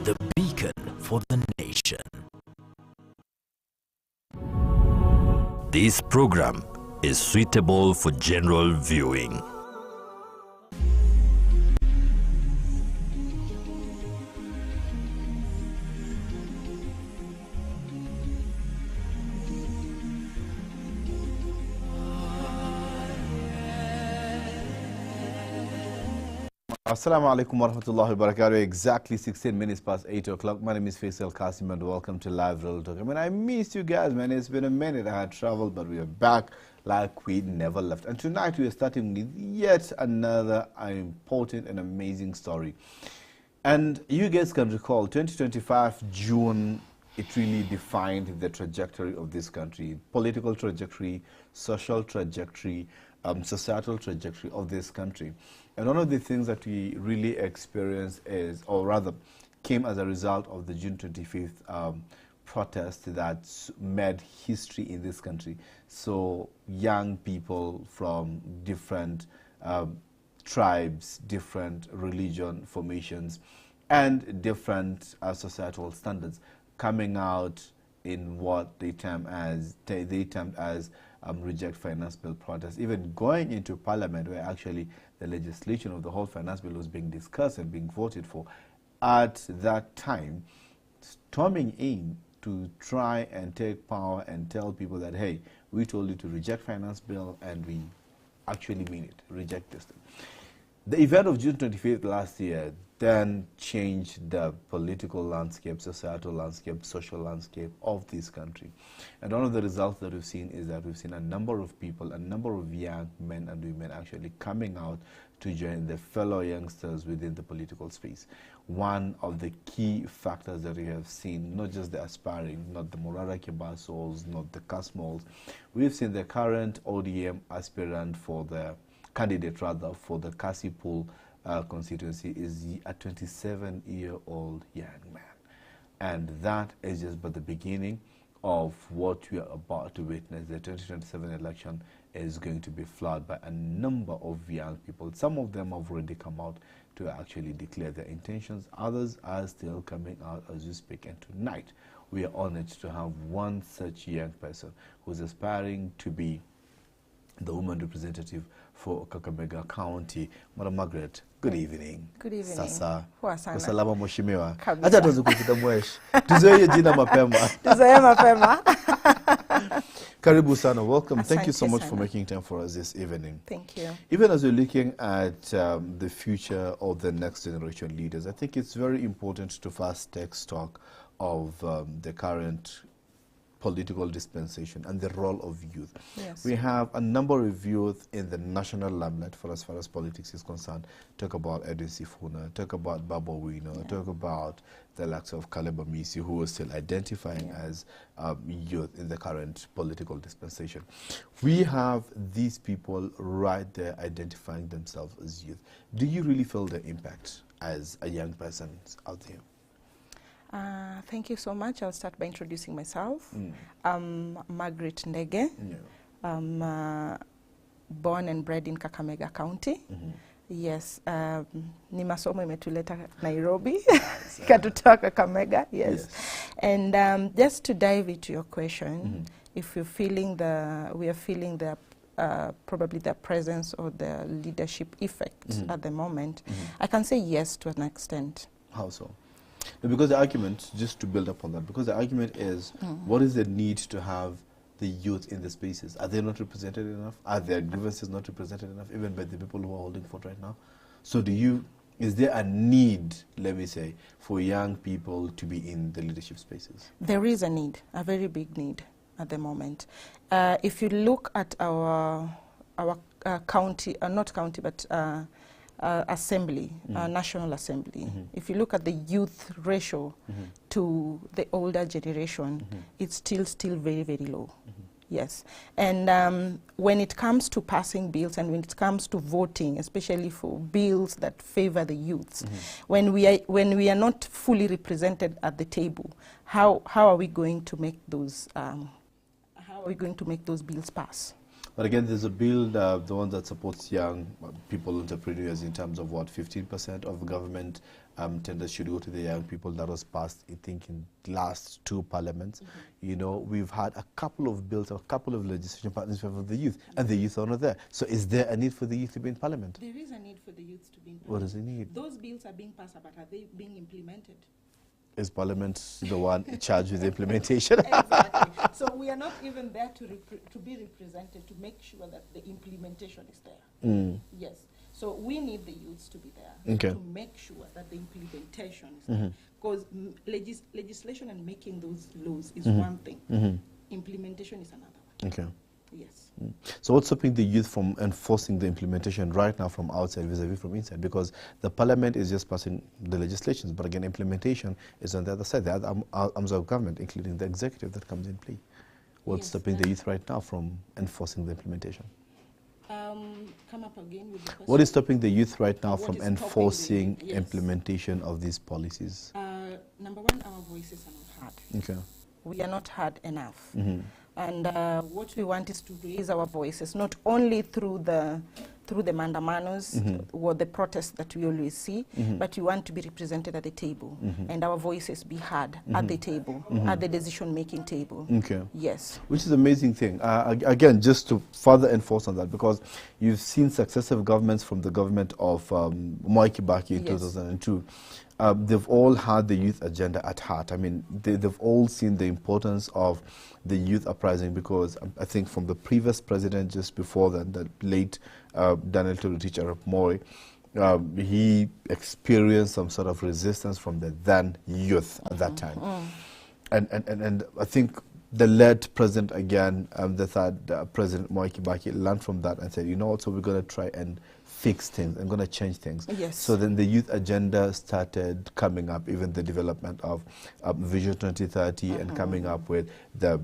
the beacon for the nation. This program is suitable for general viewing. Assalamu alaikum wa rahmatullahi wa barakatuh. Exactly 16 minutes past 8 o'clock. My name is Faisal Qasim and welcome to Live Real Talk. I mean, I missed you guys, man. It's been a minute. I had traveled, but we are back like we never left. And tonight we are starting with yet another important and amazing story. And you guys can recall 2025 June, it really defined the trajectory of this country. Political trajectory, social trajectory, societal trajectory of this country. And one of the things that we really experienced is, or rather, came as a result of the June 25th protest that made history in this country. So young people from different tribes, different religion formations, and different societal standards coming out in what they term as reject finance bill protest, even going into parliament where actually the legislation of the whole finance bill was being discussed and being voted for. At that time, storming in to try and take power and tell people that, hey, we told you to reject finance bill and we actually mean it, reject this thing. The event of June 25th last year then changed the political landscape, societal landscape, social landscape of this country. And one of the results that we've seen is that we've seen a number of people, a number of young men and women actually coming out to join their fellow youngsters within the political space. One of the key factors that we have seen, not just the aspiring, not the Morara Kibasos, not the Kasmols, we've seen the current ODM aspirant for the candidate rather for the Kasipul constituency is a 27-year-old young man. And that is just but the beginning of what we are about to witness. The 2027 election is going to be flooded by a number of young people. Some of them have already come out to actually declare their intentions. Others are still coming out as we speak. And tonight, we are honored to have one such young person who's aspiring to be the woman representative for Kakamega County. Madam Margaret, good evening. Good evening. Sasa. Salama mheshimiwa. Acha tuanze kukuita mwesh. Tuzoee jina mapema. Tuzoee mapema. Karibu sana. Welcome. Asante Thank you so much sana for making time for us this evening. Thank you. Even as we're looking at the future of the next generation leaders, I think it's very important to first take stock of the current political dispensation and the role of youth. Yes. We have a number of youth in the national limelight for as far as politics is concerned. Talk about Edwin Sifuna, talk about Babo Wino, talk about the likes of Kaleba Misi, who are still identifying as youth in the current political dispensation. We have these people right there identifying themselves as youth. Do you really feel the impact as a young person out there? Thank you so much. I'll start by introducing myself. I'm Margaret Ndege. I'm born and bred in Kakamega County. Yes. Ni masomo imetuleta Nairobi. Katutoa Kakamega. Yes. And just to dive into your question, if you're feeling we are feeling the probably the presence or the leadership effect at the moment, I can say yes to an extent. How so? Because the argument, just to build up on that, because the argument is, what is the need to have the youth in the spaces? Are they not represented enough? Are their grievances not represented enough, even by the people who are holding forth right now? So is there a need, let me say, for young people to be in the leadership spaces? There is a need, a very big need at the moment. If you look at our county, not county, but assembly, National Assembly. If you look at the youth ratio to the older generation, it's still very, very low. Yes. And when it comes to passing bills and when it comes to voting, especially for bills that favor the youths, when we are not fully represented at the table, how are we going to make those bills pass? But again, there's a bill, the one that supports young people, entrepreneurs, in terms of what, 15% of government tenders should go to the young people. That was passed, I think, in the last 2 parliaments. You know, we've had a couple of bills, a couple of legislation partners for the youth, and the youth are not there. So is there a need for the youth to be in parliament? There is a need for the youth to be in parliament. What does it need? Those bills are being passed, but are they being implemented? Is Parliament the one charged with implementation? Exactly. So we are not even there to be represented, to make sure that the implementation is there. Yes. So we need the youths to be there to make sure that the implementation is there. Because legislation and making those laws is one thing. Implementation is another one. Okay. Yes. So what's stopping the youth from enforcing the implementation right now from outside vis-a-vis from inside? Because the parliament is just passing the legislations, but again, implementation is on the other side, the other arms of government, including the executive that comes in play. What's stopping the youth right now from enforcing the implementation? Come up again with the question. What is stopping the youth right now from enforcing implementation of these policies? Number one, our voices are not heard. Okay. We are not heard enough. And what we want is to raise our voices, not only through the mandamanos or the protests that we always see, but we want to be represented at the table and our voices be heard at the table, at the decision-making table. Okay. Yes. Which is an amazing thing. Again, just to further enforce on that, because you've seen successive governments from the government of Mwai Kibaki in 2002. They've all had the youth agenda at heart. I mean, they've all seen the importance of the youth uprising, because I think from the previous president just before that, the late Daniel Toroitich Arap Moi, he experienced some sort of resistance from the then youth at that time. And I think the late president again, the third President Mwai Kibaki, learned from that and said, you know what, so we're going to try and fix things. I'm going to change things. Yes. So then the youth agenda started coming up, even the development of Vision 2030 and coming up with the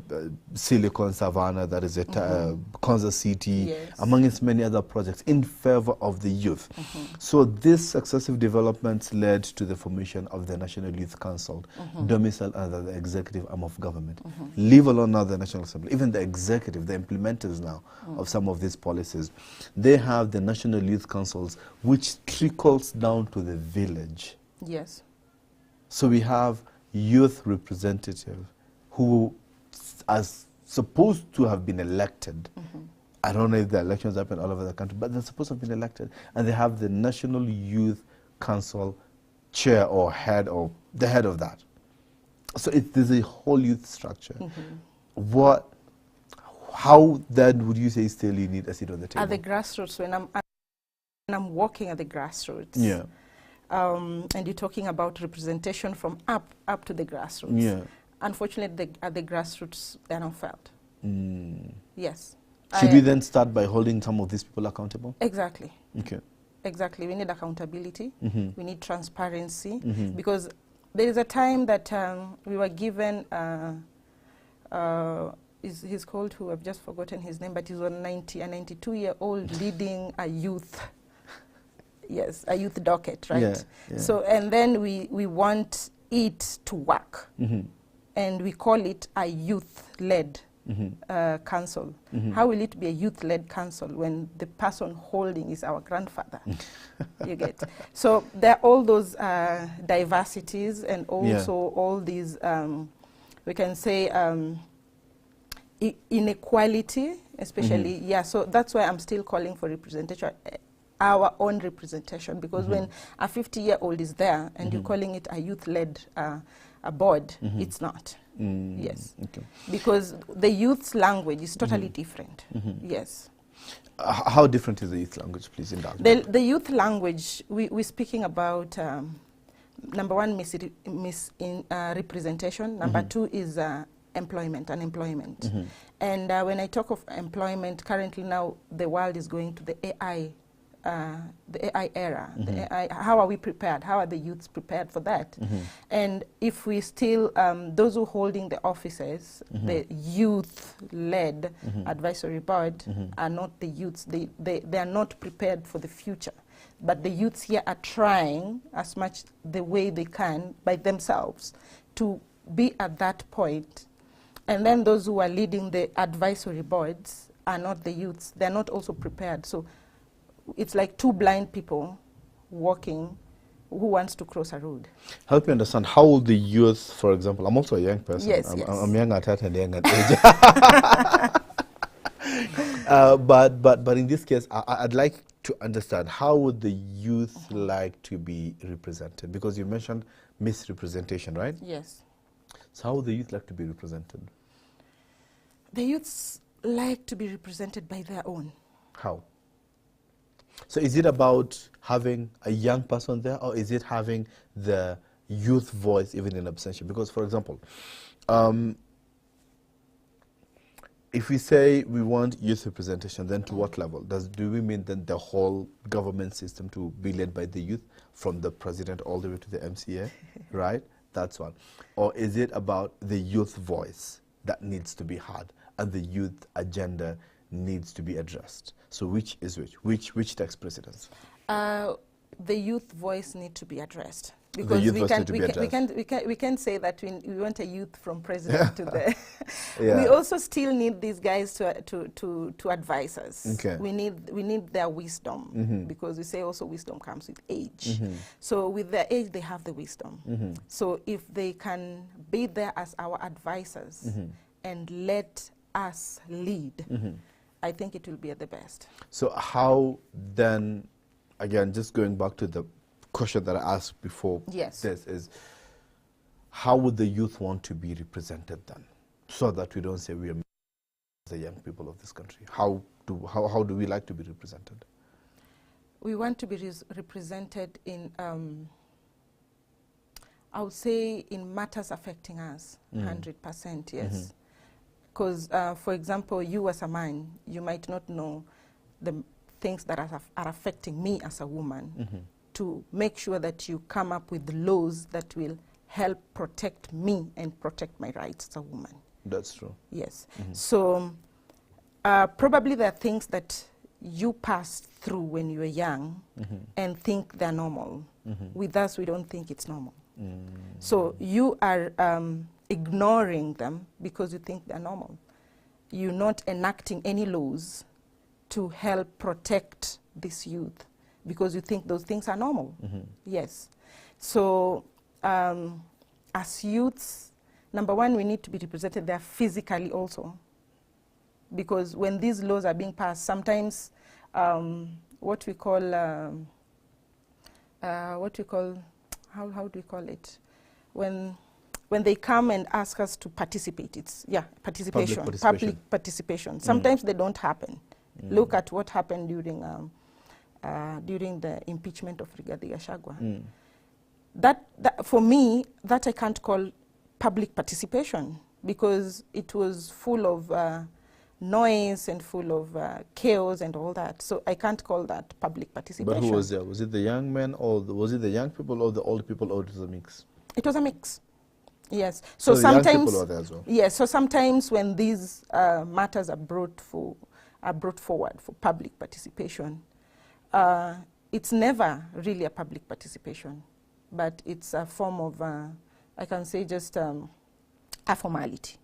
Silicon Savannah, that is a Kansas City, among its many other projects in favor of the youth. So these successive developments led to the formation of the National Youth Council, domiciled under the executive arm of government. Leave alone now the National Assembly, even the executive, the implementers now of some of these policies. They have the National Youth Councils, which trickles down to the village. Yes. So we have youth representatives who are supposed to have been elected. I don't know if the elections happen all over the country, but they're supposed to have been elected. And they have the National Youth Council chair or head, or the head of that. So there's a whole youth structure. How then would you say still you need a seat on the table? At the grassroots, when I'm working at the grassroots, and you're talking about representation from up to the grassroots. Unfortunately, at the grassroots, they're not felt. Yes. Should we then start by holding some of these people accountable? Exactly. Okay. Exactly. We need accountability. We need transparency, because there is a time that we were given, he's called, who I've just forgotten his name, but he's a 92-year-old leading a youth, a youth docket, right? So, and then we want it to work, and we call it a youth-led council. How will it be a youth-led council when the person holding is our grandfather? You get? So there are all those diversities, and also all these, we can say, inequality, especially, so that's why I'm still calling for representation, our own representation, because when a 50-year-old is there and you're calling it a youth-led a board, it's not. Yes. Okay. Because the youth's language is totally different. Yes. How different is the youth language, please? The youth language, we're speaking about, number one, representation. Number two is employment, unemployment. And when I talk of employment, currently now the world is going to the AI era. The AI, how are we prepared? How are the youths prepared for that? And if we still, those who are holding the offices, the youth-led advisory board are not the youths. They are not prepared for the future. But the youths here are trying as much the way they can by themselves to be at that point. And then those who are leading the advisory boards are not the youths. They're not also prepared. So it's like two blind people walking who wants to cross a road. Help me understand, how will the youth, for example, I'm also a young person. Yes, I'm young at heart and young at age. But in this case, I'd like to understand, how would the youth like to be represented? Because you mentioned misrepresentation, right? Yes. So how would the youth like to be represented? The youths like to be represented by their own. How? So is it about having a young person there, or is it having the youth voice even in absentia? Because, for example, if we say we want youth representation, then to what level? Do we mean then the whole government system to be led by the youth, from the president all the way to the MCA, right? That's one. Or is it about the youth voice that needs to be heard and the youth agenda needs to be addressed? So which is which? Which takes precedence? The youth voice need to be addressed. Because we can say that we want a youth from president to the. Yeah. We also still need these guys to advise us. Okay. We need their wisdom, because we say also wisdom comes with age. So with their age, they have the wisdom. So if they can be there as our advisors and let us lead, I think it will be at the best. So how then, again, just going back to the question that I asked before, yes, this is, how would the youth want to be represented then, so that we don't say we are the young people of this country? How do we like to be represented? We want to be represented in, I would say, in matters affecting us, 100%, yes. Because, for example, you as a man, you might not know the things that are affecting me as a woman, to make sure that you come up with laws that will help protect me and protect my rights as a woman. That's true. Yes. So probably there are things that you passed through when you were young and think they're normal. With us, we don't think it's normal. So you are ignoring them because you think they're normal. You're not enacting any laws to help protect this youth because you think those things are normal. Yes. So as youths, number one, we need to be represented there physically also. Because when these laws are being passed, sometimes what we call, how do we call it? When they come and ask us to participate, it's, participation, public participation. Sometimes they don't happen. Look at what happened during the impeachment of Rigathi Gachagua. That for me, that I can't call public participation, because it was full of noise and full of chaos and all that. So I can't call that public participation. But who was there? Was it the young men, or was it the young people, or the old people, or it was a mix? It was a mix. Yes. So sometimes, young people are there as well. Yes. So sometimes when these matters are brought forward for public participation, it's never really a public participation, but it's a form of, I can say, just a formality.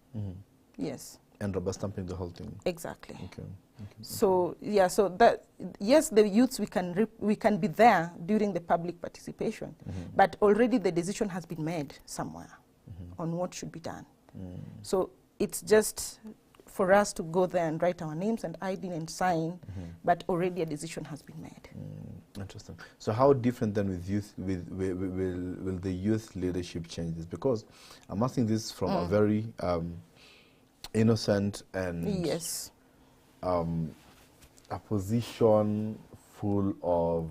Yes. And rubber stamping the whole thing. Exactly. Okay. So yeah, so that, yes, the youths, we can be there during the public participation, but already the decision has been made somewhere on what should be done. So it's just for us to go there and write our names and ID and sign, but already a decision has been made. Interesting. So how different then with youth, will the youth leadership change this? Because I'm asking this from a very innocent and yes, a position full of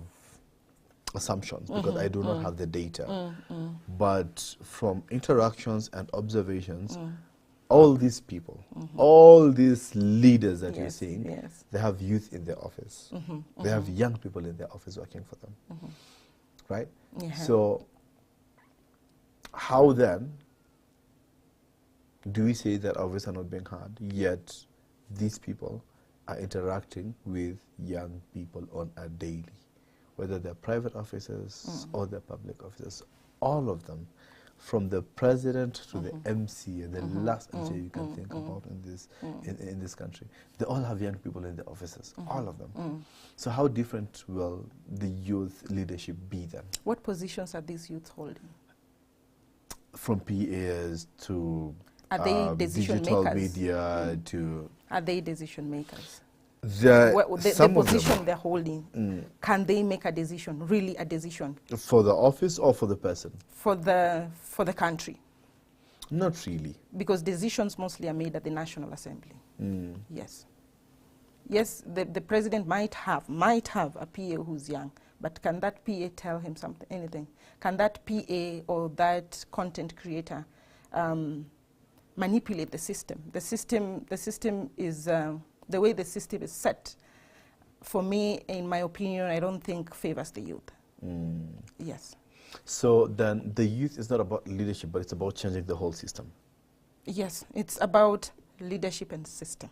assumptions, because I do not have the data. But from interactions and observations, all these people, all these leaders that you're seeing, they have youth in their office. They have young people in their office working for them. Right? So how then do we say that our voices are not being heard, yet these people are interacting with young people on a daily, whether they're private officers or they're public officers, all of them. from the president to the MC, and the last MC you can think about in this country, they all have young people in the offices, all of them. So how different will the youth leadership be then? What positions are these youths holding? From PAs to are they decision digital makers? media to... Are they decision makers? The position they're holding, can they make a decision, really a decision? For the office or for the person? For the country. Not really. Because decisions mostly are made at the National Assembly. Yes. Yes, the president might have a PA who's young, but can that PA tell him something, anything? Can that PA or that content creator manipulate the system? The system is, the way the system is set, for me, in my opinion, I don't think favors the youth. Yes. So then the youth is not about leadership, but it's about changing the whole system. Yes, it's about leadership and system.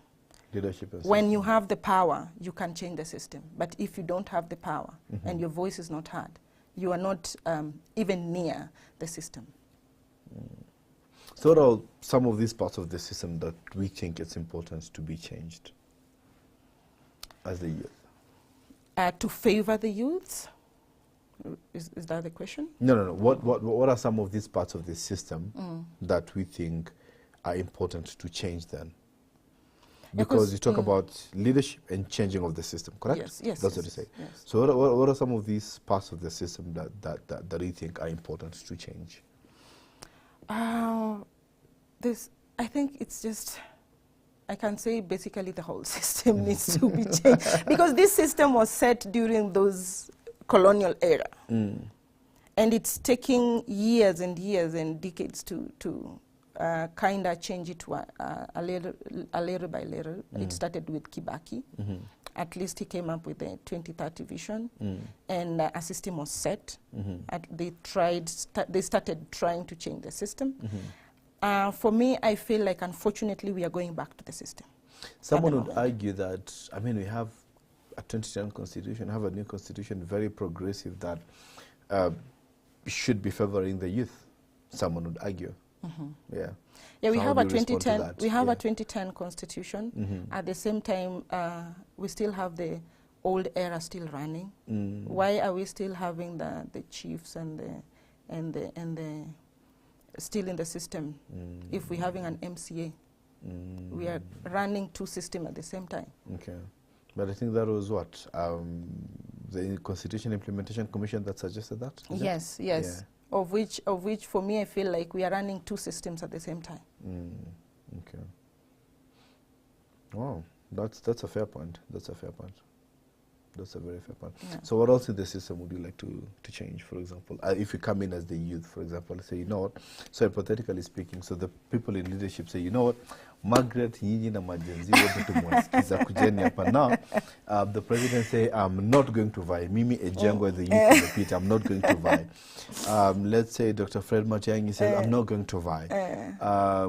Leadership and when system. You have the power, you can change the system. But if you don't have the power and your voice is not heard, you are not even near the system. So what are some of these parts of the system that we think it's important to be changed as the youth? To favor the youths? Is that the question? No. What are some of these parts of the system that we think are important to change then? Because you talk about leadership and changing of the system, correct? Yes. That's what you say. Yes. So what are some of these parts of the system that you think are important to change? I think it's just, I can say basically the whole system needs to be changed. Because this system was set during those colonial era. And it's taking years and years and decades to kind of change it to a little by little. It started with Kibaki. At least he came up with the 2030 vision, and a system was set. They started trying to change the system. For me, I feel like, unfortunately, we are going back to the system. Someone would argue that, I mean, we have a 2010 constitution, have a new constitution, very progressive, that should be favoring the youth. Someone would argue. Yeah, so we have a 2010. We have a 2010 constitution. At the same time, we still have the old era still running. Why are we still having the chiefs and the still in the system? If we're having an MCA, we are running two systems at the same time. Okay, but I think that was what the Constitution Implementation Commission that suggested that. Yes. Yeah. Of which, for me, I feel like we are running two systems at the same time. Okay. Wow, that's a fair point. That's a fair point. That's a very fair point. Yeah. So what else in the system would you like to change, for example? If you come in as the youth, for example, say, you know what, so hypothetically speaking, so the people in leadership say, you know what, Margaret, nyinyi na majenzi wote tumwasikiza kujeni hapa. Now, the president say, I'm not going to vie. Mimi Ejango, the youth in the pit, I'm not going to vie. Let's say Dr. Fred Matiang'i says, I'm not going to vie.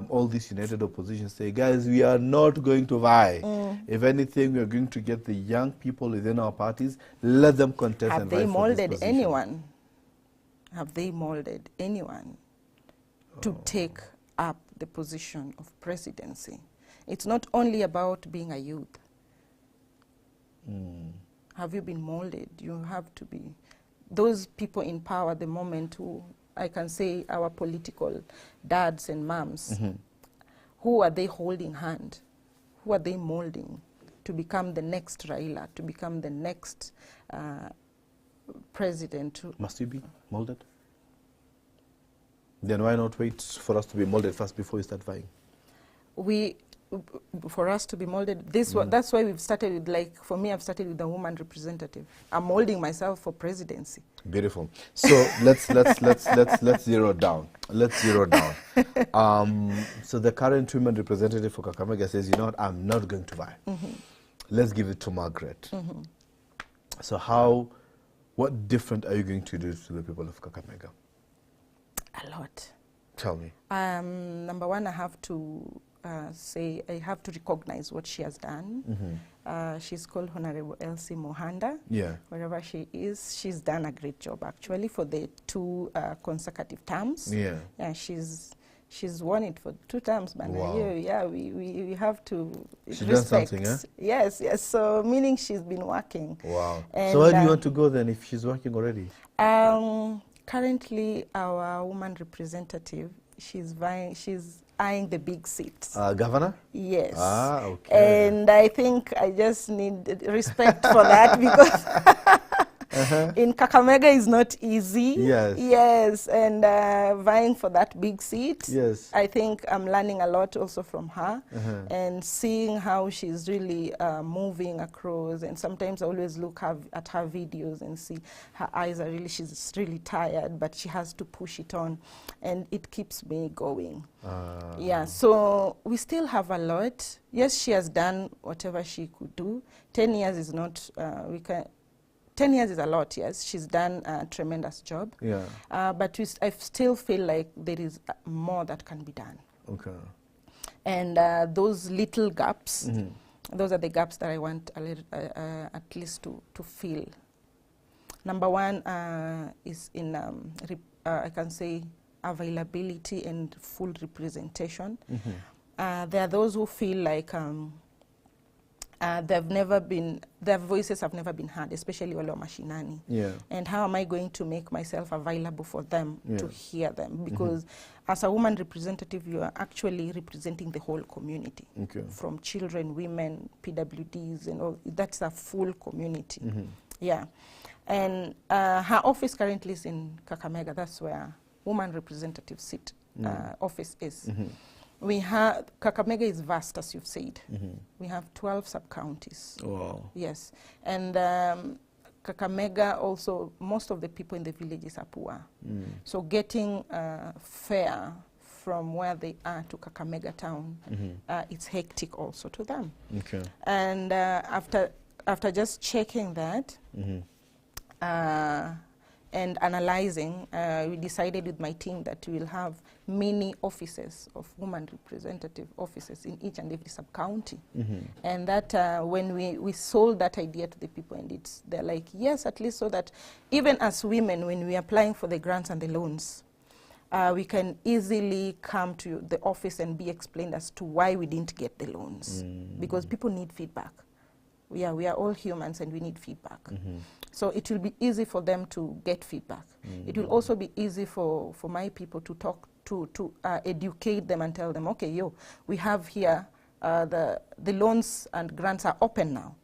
All these united opposition say, guys, we are not going to vie. If anything, we are going to get the young people within our parties, let them contest and vie for this position. Have they molded anyone? Have they molded anyone to take up the position of presidency? It's not only about being a youth. Have you been molded? You have to be. Those people in power at the moment who, I can say, our political dads and moms, who are they holding hand? Who are they molding to become the next Raila, to become the next president? Must you be molded? Then why not wait for us to be molded first before we start vying? For us to be molded, that's why we've started with, like, for me, I've started with the woman representative. I'm molding myself for presidency. Beautiful. So let's zero down. Let's zero down. So the current women representative for Kakamega says, you know what, I'm not going to vie. Let's give it to Margaret. So what different are you going to do to the people of Kakamega? A lot. Tell me. Number one, I have to say, I have to recognize what she has done. She's called Honorable Elsie Mohanda. Yeah. Wherever she is, she's done a great job actually for the 2 consecutive terms. Yeah. Yeah, she's won it for 2 terms, man. Wow. Yeah, we have to She's respect. done something, eh? Yes. So meaning she's been working. Wow. And, so where do you want to go then if she's working already? Currently, our woman representative, she's eyeing the big seats. Governor? Yes. Ah, okay. And I think I just need respect for that because in Kakamega is not easy. Yes. Yes, and vying for that big seat. Yes. I think I'm learning a lot also from her and seeing how she's really moving across. And sometimes I always look at her videos and see her eyes are she's really tired, but she has to push it on, and it keeps me going. Yeah, so we still have a lot. Yes, she has done whatever she could do. 10 years is not, 10 years is a lot, yes. She's done a tremendous job. Yeah. But I still feel like there is more that can be done. Okay. And those little gaps, those are the gaps that I want at least to fill. Number 1 is in, I can say, availability and full representation. There are those who feel like their voices have never been heard, especially wale wa mashinani. Yeah. And how am I going to make myself available for them to hear them? Because as a woman representative, you are actually representing the whole community. Okay. From children, women, PWDs, and all. That's a full community. Yeah. And her office currently is in Kakamega. That's where woman representative seat office is. We have, Kakamega is vast, as you've said. We have 12 sub-counties. Wow. Yes. And Kakamega also, most of the people in the villages are poor. So getting fare from where they are to Kakamega town, it's hectic also to them. Okay. And after just checking that, and analyzing, we decided with my team that we will have many offices of women representative offices in each and every sub-county. And that when we sold that idea to the people, and they're like, yes, at least so that even as women, when we're applying for the grants and the loans, we can easily come to the office and be explained as to why we didn't get the loans. Because people need feedback. We are all humans and we need feedback. So it will be easy for them to get feedback. It will also be easy for my people to talk, to educate them and tell them, okay, we have here, the loans and grants are open now.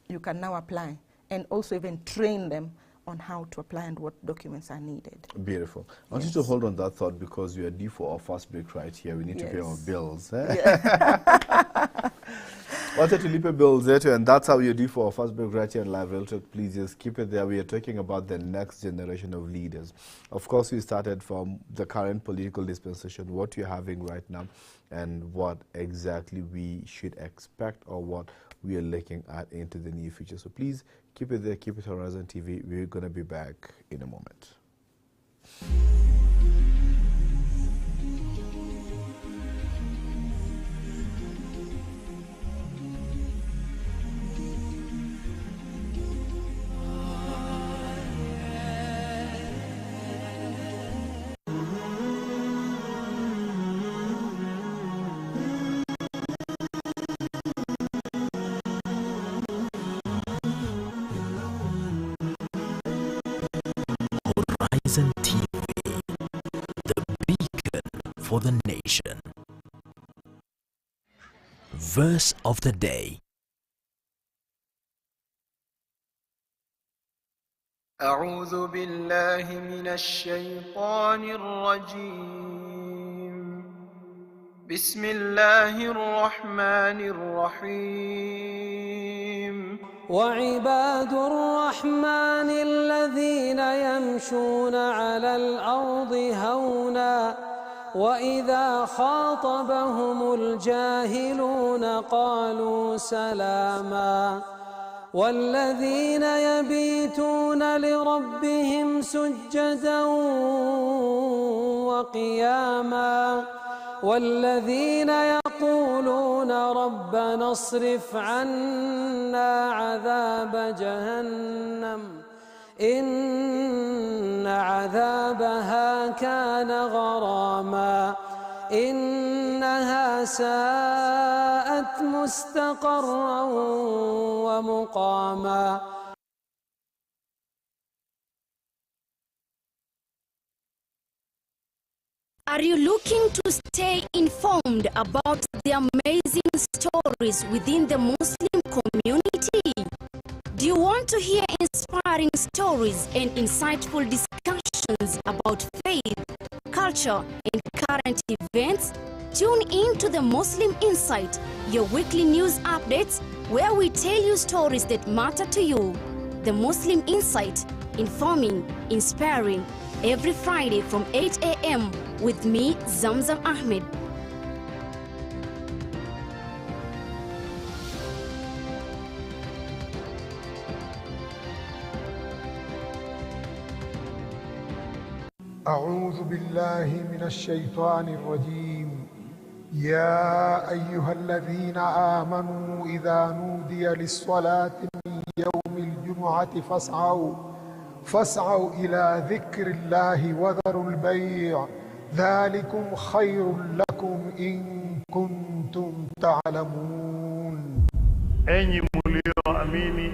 You can now apply. And also even train them on how to apply and what documents are needed. Beautiful. I want you to hold on that thought because we are due for our first break right here. We need to pay our bills. Wanted to leave bills there too, and that's how you do for our first break right here in Live Real Talk. Please just keep it there. We are talking about the next generation of leaders. Of course, we started from the current political dispensation, what you're having right now, and what exactly we should expect or what we are looking at into the near future. So please keep it there, keep it on HorizonTV. We're going to be back in a moment. HorizonTV, the beacon for the nation. Verse of the day. أعوذ بالله من الشيطان الرجيم. بسم الله الرحمن الرحيم. وعباد الرحمن الذين يمشون على الأرض هونا وإذا خاطبهم الجاهلون قالوا سلاما والذين يبيتون لربهم سجدا وقياما والذين يقولون ربنا اصرف عنا عذاب جهنم إن عذابها كان غراما إنها ساءت مستقرا ومقاما. Are you looking to stay informed about the amazing stories within the Muslim community? Do you want to hear inspiring stories and insightful discussions about faith, culture, and current events? Tune in to the Muslim Insight, your weekly news updates where we tell you stories that matter to you. The Muslim Insight, informing, inspiring, every Friday from 8 a.m. with me, Zamzam Ahmed. أعوذ بالله من الشيطان الرجيم. يا أيها الذين آمنوا إذا نودي للصلاة من يوم الجمعة فاسعوا إلى ذكر الله وذروا البيع ذلكم خير لكم إن كنتم تعلمون. Enyi mlioamini,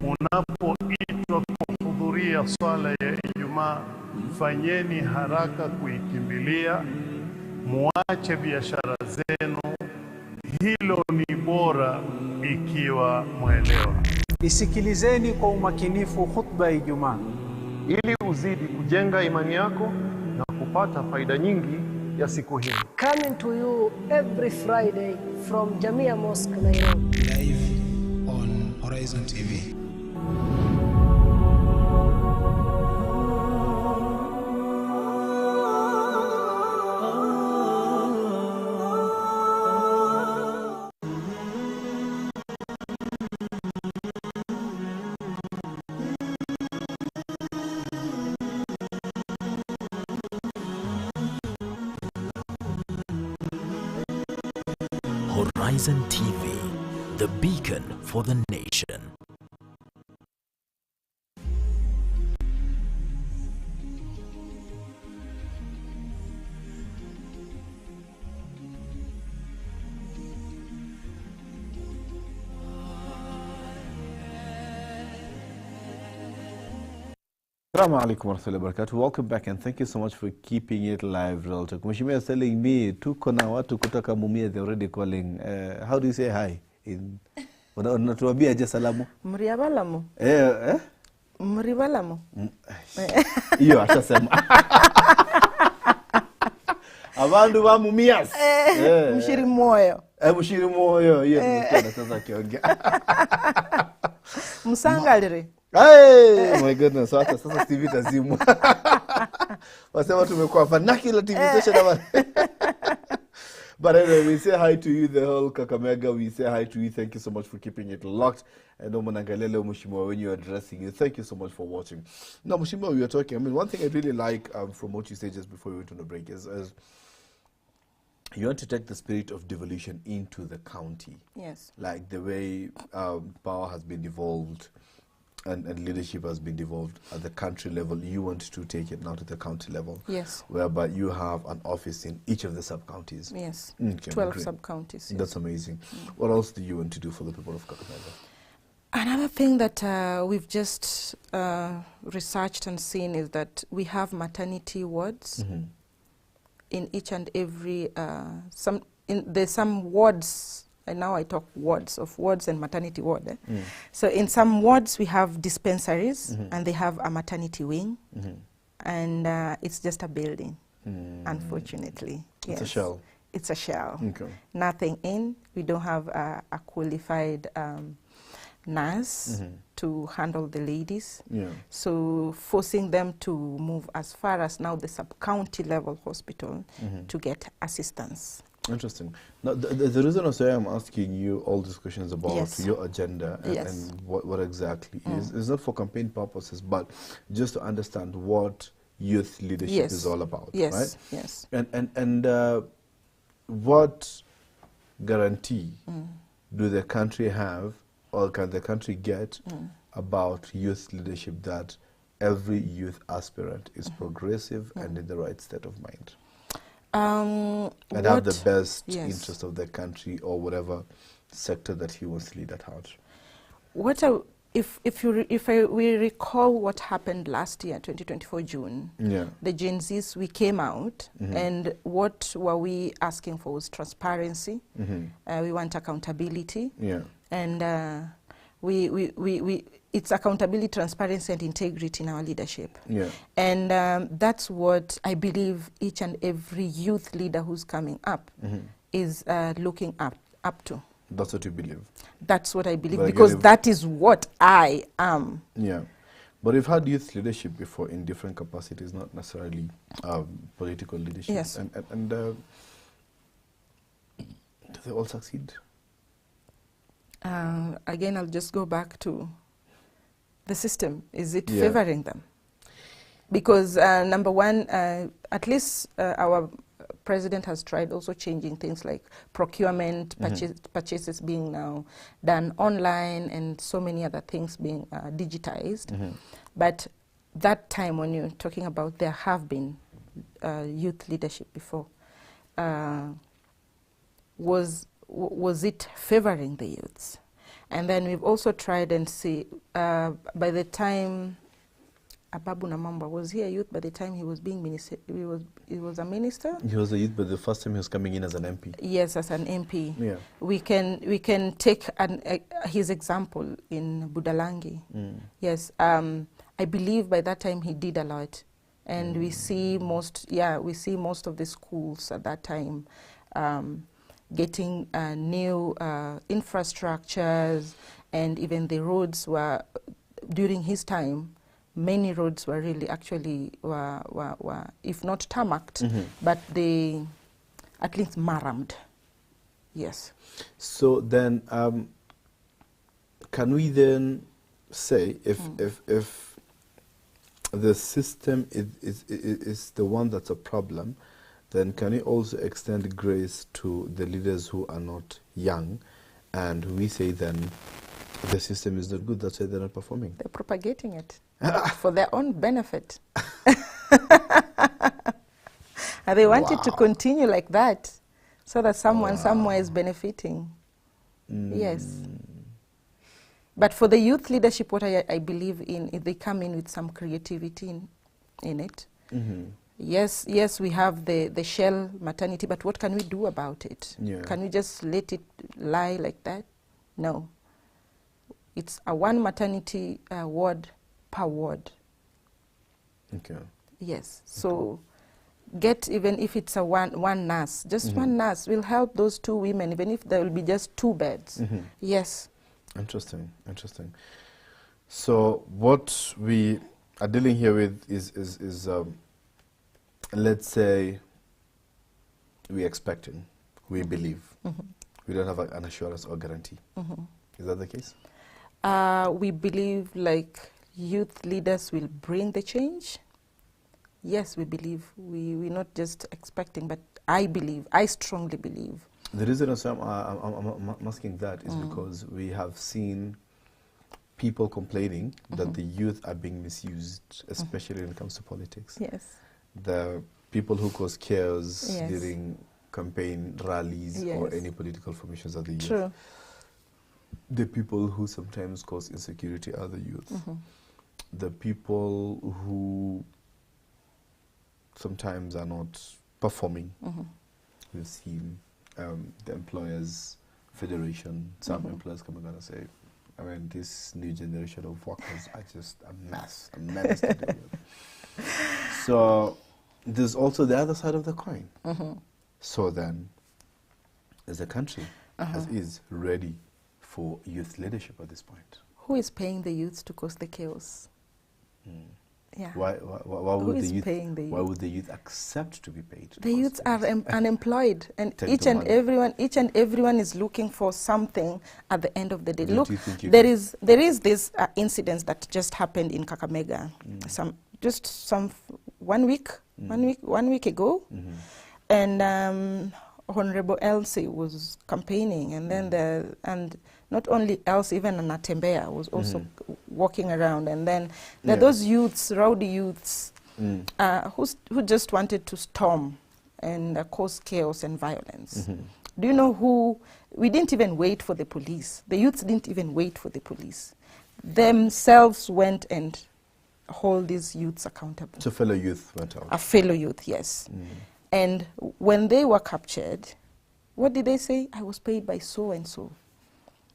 munapoitwa kuhudhuria swala ya Ijumaa, fanyeni haraka kuikimbilia, muache biashara zenu, hilo ni bora ikiwa mwelewa. Isikilizeni kwa umakinifu khutba ya Ijumaa ili uzidi kujenga imani yako na kupata faida nyingi ya siku hii. Coming to you every Friday from Jamia Mosque, Nairobi. Live on HorizonTV. HorizonTV, the beacon for the nation. Assalamu alaikum warahmatullahi wabarakatuh. Welcome back and thank you so much for keeping it live. Real Talk. Mheshimiwa is telling me tuko na watu kutoka Mumia, they're already calling. How do you say hi? Unatuambia aje salamu? Mribalamu. Mribalamu. Hiyo ashasema. Abandu ba Mumias. Mshiri moyo. Mshiri moyo. Hiyo tunataka sasa kiongea. Msangalire. Hey, my goodness, sasa TV tazimu. Wasema tumekuwa vernacular TV station. But anyway, we say hi to you, the whole Kakamega. We say hi to you. Thank you so much for keeping it locked. And Omanangalele Mushimo, when you're addressing you, thank you so much for watching. Now, Mushimo, we are talking. I mean, one thing I really like from what you said just before we went on the break is you want to take the spirit of devolution into the county. Yes. Like the way power has been devolved. And leadership has been devolved at the country level. You want to take it now to the county level. Yes. Whereby you have an office in each of the sub-counties. Yes. Okay, 12 sub-counties. Yes. That's amazing. What else do you want to do for the people of Kakamega? Another thing that we've just researched and seen is that we have maternity wards in each and every, there's some wards. And now I talk wards and maternity ward. So in some wards we have dispensaries and they have a maternity wing and it's just a building, unfortunately. It's a shell. It's a shell. Okay. Nothing in. We don't have a qualified nurse to handle the ladies. Yeah. So forcing them to move as far as now the sub-county level hospital to get assistance. Interesting. Now, the reason also I'm asking you all these questions about your agenda and what exactly is not for campaign purposes, but just to understand what youth leadership is all about, right? Yes. And what guarantee do the country have, or can the country get, about youth leadership, that every youth aspirant is progressive and in the right state of mind? And have the best interest of the country or whatever sector that he wants to lead at heart. We recall what happened last year, 2024 June, the Gen Zs, we came out, and what were we asking for was transparency. We want accountability, and it's accountability, transparency, and integrity in our leadership. And that's what I believe each and every youth leader who's coming up is looking up to. That's what you believe? That's what I believe, because that is what I am. Yeah. But we've had youth leadership before in different capacities, not necessarily political leadership. Yes. And do they all succeed? Again, I'll just go back to the system. Is it favoring them? Because number one, at least our president has tried also changing things like procurement, purchases being now done online, and so many other things being digitized. But that time when you're talking about there have been youth leadership before, was it favoring the youths? And then we've also tried and see, by the time Ababu Namamba, was he a youth by the time he was being minister? He was a minister? He was a youth, but the first time he was coming in as an MP. Yes, as an MP. Yeah. We can take his example in Budalangi. Yes, I believe by that time he did a lot, and we see most of the schools at that time getting new infrastructures, and even the roads were, during his time, many roads were really actually were if not tarmacked, but they at least marramed. Yes. So then, can we then say if the system is the one that's a problem, then can we also extend grace to the leaders who are not young, and we say then the system is not good, that's why they're not performing? They're propagating it for their own benefit. And they want it to continue like that, so that someone somewhere is benefiting. Yes. But for the youth leadership, what I believe in, if they come in with some creativity in it. Yes, we have the shell maternity, but what can we do about it? Can we just let it lie like that? No. It's a one maternity ward per ward. Okay. Yes. So get, even if it's a one nurse, just one nurse will help those two women, even if there will be just 2 beds. Yes. Interesting. So what we are dealing here with is let's say we're expecting, we believe, we don't have an assurance or guarantee. Is that the case? We believe like youth leaders will bring the change. Yes, we believe. We're not just expecting, but I believe, I strongly believe. The reason I'm asking that is because we have seen people complaining that the youth are being misused, especially when it comes to politics. Yes. The people who cause chaos during campaign rallies or any political formations are the youth. True. The people who sometimes cause insecurity are the youth. The people who sometimes are not performing. We've seen the employers' federation, some employers coming out and say, I mean, this new generation of workers are just a mess, a menace to deal with. So there's also the other side of the coin. So then, is the country as is ready for youth leadership at this point? Who is paying the youth to cause the chaos? Yeah. Why would the youth accept to be paid? The youths are unemployed, and each and everyone is looking for something at the end of the day. Look, there is this incident that just happened in Kakamega, one week ago, and Honorable Elsie was campaigning, and then and not only Elsie, even Anatembea was also walking around, and then there are those youths, rowdy youths, who just wanted to storm and cause chaos and violence. Do you know who? We didn't even wait for the police. The youths didn't even wait for the police. Themselves went and hold these youths accountable. So fellow youth went out. A fellow youth, yes. And when they were captured, what did they say? I was paid by so-and-so.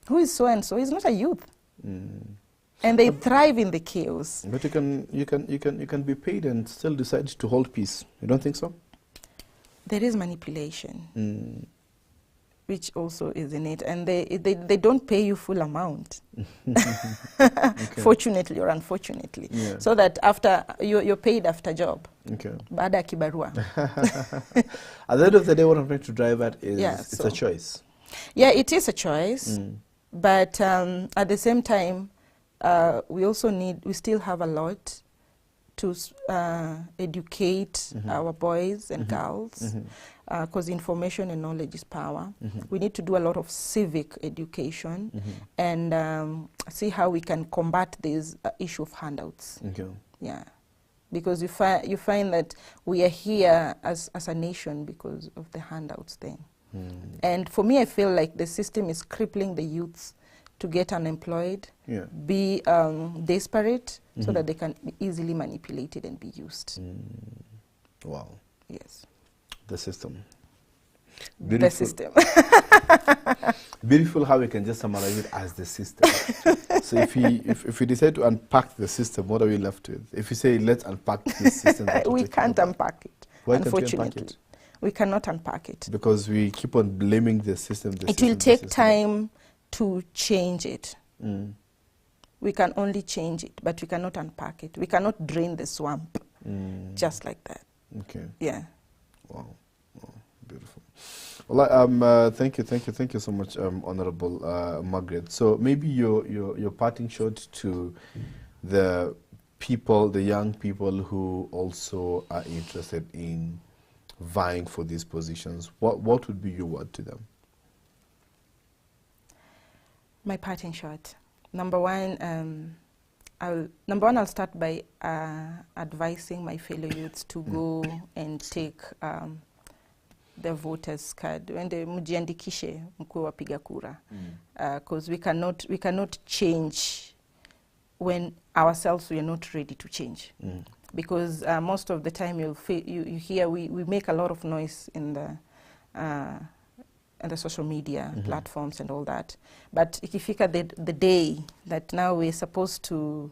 Who is so-and-so? He's not a youth. And they thrive in the chaos. But you can be paid and still decide to hold peace. You don't think so? There is manipulation, which also is in it. And they don't pay you full amount, fortunately or unfortunately. So that after you're paid after job. Baada ya kibarua. At the end of the day, what I'm trying to drive at is it's a choice. Yeah, it is a choice. But at the same time, we still have a lot to educate our boys and girls, because information and knowledge is power. We need to do a lot of civic education and see how we can combat this issue of handouts. Yeah, because you find that we are here as a nation because of the handouts thing. And for me, I feel like the system is crippling the youths to get unemployed, be desperate, so that they can be easily manipulated and be used. Wow. Yes. The system. Beautiful. The system. Beautiful how we can just summarize it as the system. So if we decide to unpack the system, what are we left with? If you say, let's unpack this system. We can't unpack it, Why unfortunately. Can't we unpack it? We cannot unpack it. Because we keep on blaming the system. It will take time to change it. We can only change it, but we cannot unpack it. We cannot drain the swamp just like that. Okay. Yeah. Wow. Beautiful. Well, thank you so much, Honorable Margaret. So maybe your parting shot to the people, the young people who also are interested in vying for these positions. What would be your word to them? My parting shot. Number one, I'll start by advising my fellow youths to go and take their voters card. When they mujiandikishe mkuwe wapiga kura, because we cannot change when ourselves we are not ready to change. Because most of the time you hear we make a lot of noise in the social media platforms and all that. But ikifika the day that now we're supposed to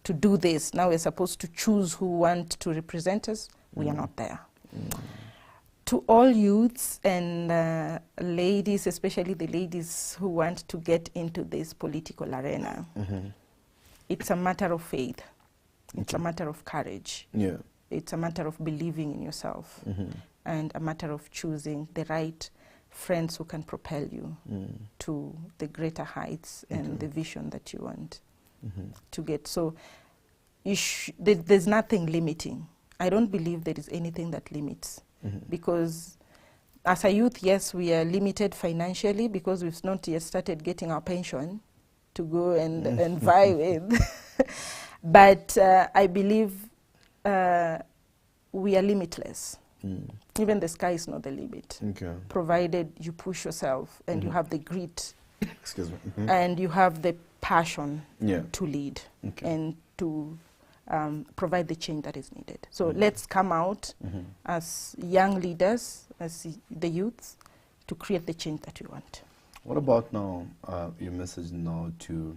do this, now we're supposed to choose who want to represent us, we are not there. To all youths and ladies, especially the ladies who want to get into this political arena, it's a matter of faith. It's a matter of courage. Yeah. It's a matter of believing in yourself and a matter of choosing the right friends who can propel you to the greater heights and the vision that you want to get. So there's nothing limiting. I don't believe there is anything that limits because as a youth, yes, we are limited financially because we've not yet started getting our pension to go and vie with. But I believe we are limitless. Even the sky is not the limit, provided you push yourself and you have the grit and you have the passion to lead and to provide the change that is needed. So let's come out as young leaders, as the youths, to create the change that we want. What about now, your message now to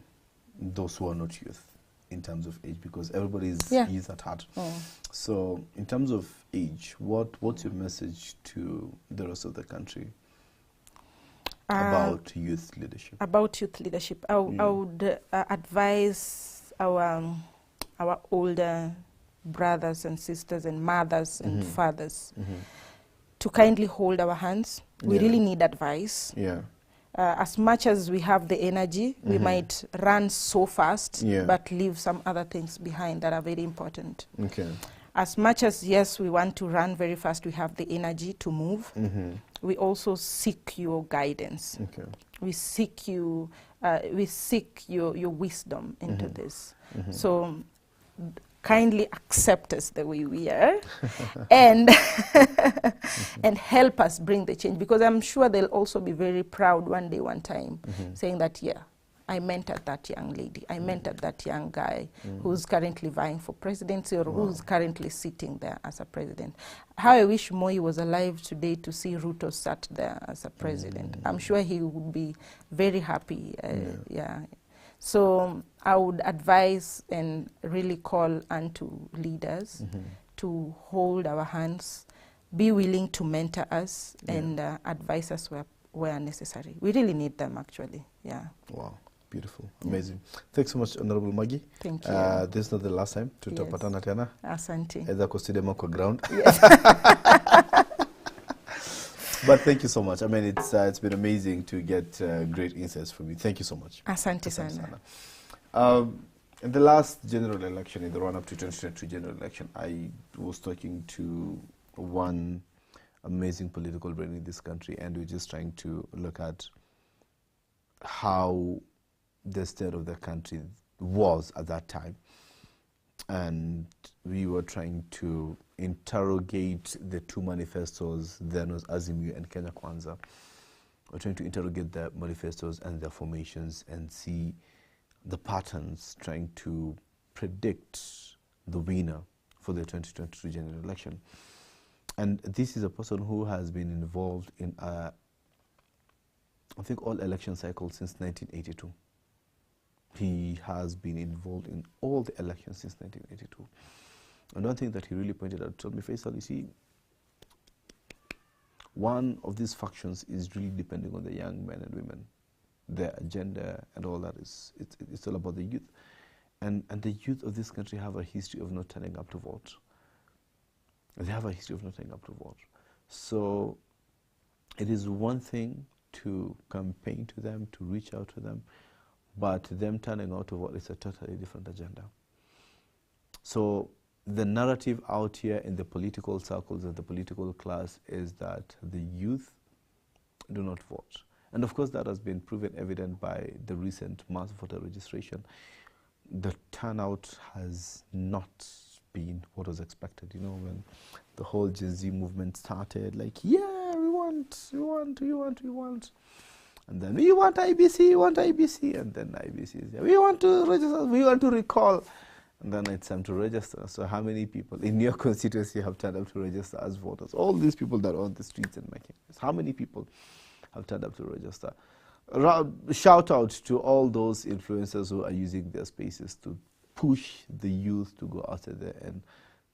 those who are not youth? In terms of age, because everybody is youth at heart. So in terms of age, what's your message to the rest of the country about youth leadership? About youth leadership, I would advise our older brothers and sisters and mothers and fathers to kindly hold our hands. We really need advice. As much as we have the energy, we might run so fast, but leave some other things behind that are very important. as much as, yes, we want to run very fast, we have the energy to move, we also seek your guidance. Okay. We seek you, we seek your wisdom into this. So kindly accept us the way we are and and help us bring the change, because I'm sure they'll also be very proud one day, one time, saying that, yeah, I mentored that young lady, I mentored that young guy who's currently vying for presidency, or who's currently sitting there as a president. How I wish Moi was alive today to see Ruto sat there as a president. I'm sure he would be very happy. Yeah. So I would advise and really call unto leaders to hold our hands, be willing to mentor us and advise us where necessary. We really need them, actually. Yeah. Wow. Beautiful. Amazing. Thanks so much, Honorable Maggie. Thank you. This is not the last time. Tutapatana tena. Asante. Either kusidema kwa ground. Yes. But thank you so much. I mean, it's been amazing to get great insights from you. Thank you so much. Asante sana. In the last general election, in the run-up to 2022 general election, I was talking to one amazing political brain in this country, and we're just trying to look at how the state of the country was at that time. And we were trying to interrogate the two manifestos, then was Azimio and Kenya Kwanza. We're trying to interrogate the manifestos and their formations and see the patterns, trying to predict the winner for the 2022 general election. And this is a person who has been involved in, I think, all election cycles since 1982. He has been involved in all the elections since 1982. And one thing that he really pointed out, told me, Faisal, you see, one of these factions is really depending on the young men and women. Their agenda and all that it's all about the youth. And the youth of this country have a history of not turning up to vote. They have a history of not turning up to vote. So it is one thing to campaign to them, to reach out to them, but them turning out to vote is a totally different agenda. So the narrative out here in the political circles of the political class is that the youth do not vote. And of course that has been proven evident by the recent mass voter registration. The turnout has not been what was expected. You know, when the whole Gen Z movement started, like, yeah, we want. And then we want IBC, and then IBC is there. We want to register, we want to recall. And then it's time to register. So how many people in your constituency have turned up to register as voters? All these people that are on the streets and making this. How many people have turned up to register? Shout out to all those influencers who are using their spaces to push the youth to go out there and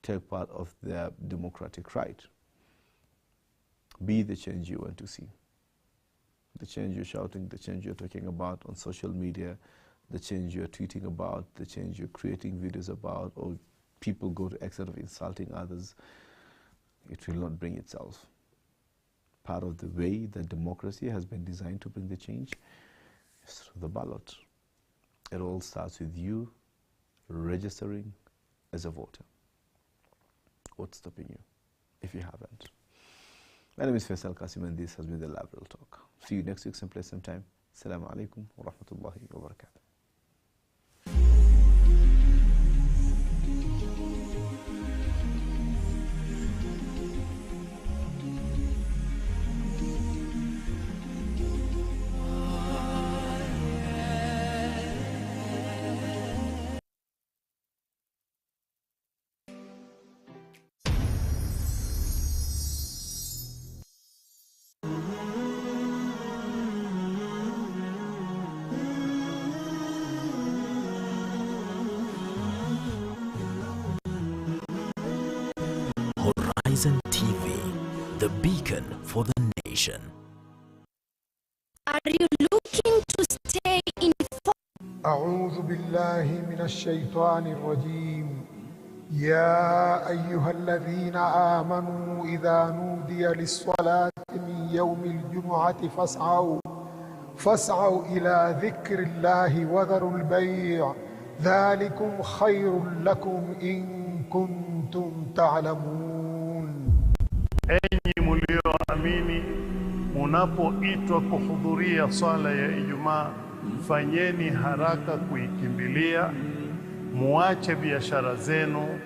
take part of their democratic right. Be the change you want to see. The change you're shouting, the change you're talking about on social media, the change you're tweeting about, the change you're creating videos about, or people go to extent of insulting others, it will not bring itself. Part of the way that democracy has been designed to bring the change is through the ballot. It all starts with you registering as a voter. What's stopping you if you haven't? My name is Faisal Qasim, and this has been the Live Real Talk. See you next week, same place, same time. Assalamu alaikum wa rahmatullahi wa barakatuh. HorizonTV, the beacon for the nation. Are you looking to stay informed? أعوذ بالله من الشيطان الرجيم يا أيها الذين آمنوا إذا نودي للصلاة من يوم الجمعة فاسعوا إلى ذكر الله وذروا البيع ذلكم خير لكم إن كنتم كنتم تعلمون. Enyi mlioamini, munapoitwa kuhudhuria swala ya Ijumaa, fanyeni haraka kuikimbilia, muache biashara zenu,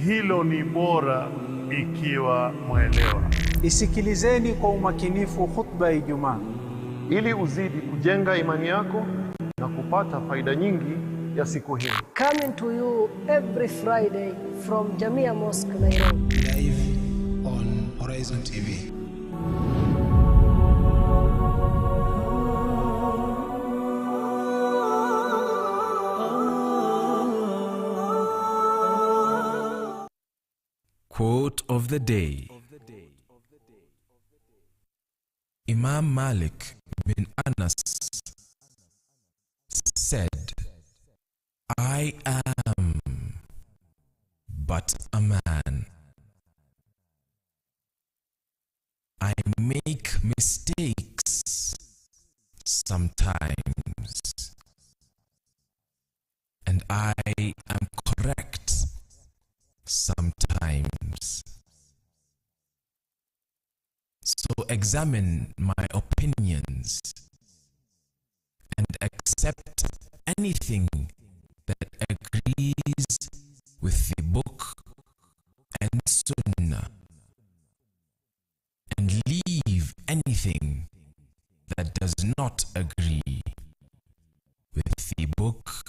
hilo ni bora ikiwa mwelewa. Isikilizeni kwa umakinifu khutba ya Ijumaa ili uzidi kujenga imani yako na kupata faida nyingi ya siku hii. Coming to you every Friday from Jamia Mosque, Nairobi. Live on Horizon TV. Quote of the day. Imam Malik bin Anas said, I am but a man. I make mistakes sometimes, and I am correct sometimes. So examine my opinions and accept anything that agrees with the book and Sunnah, and leave anything that does not agree with the book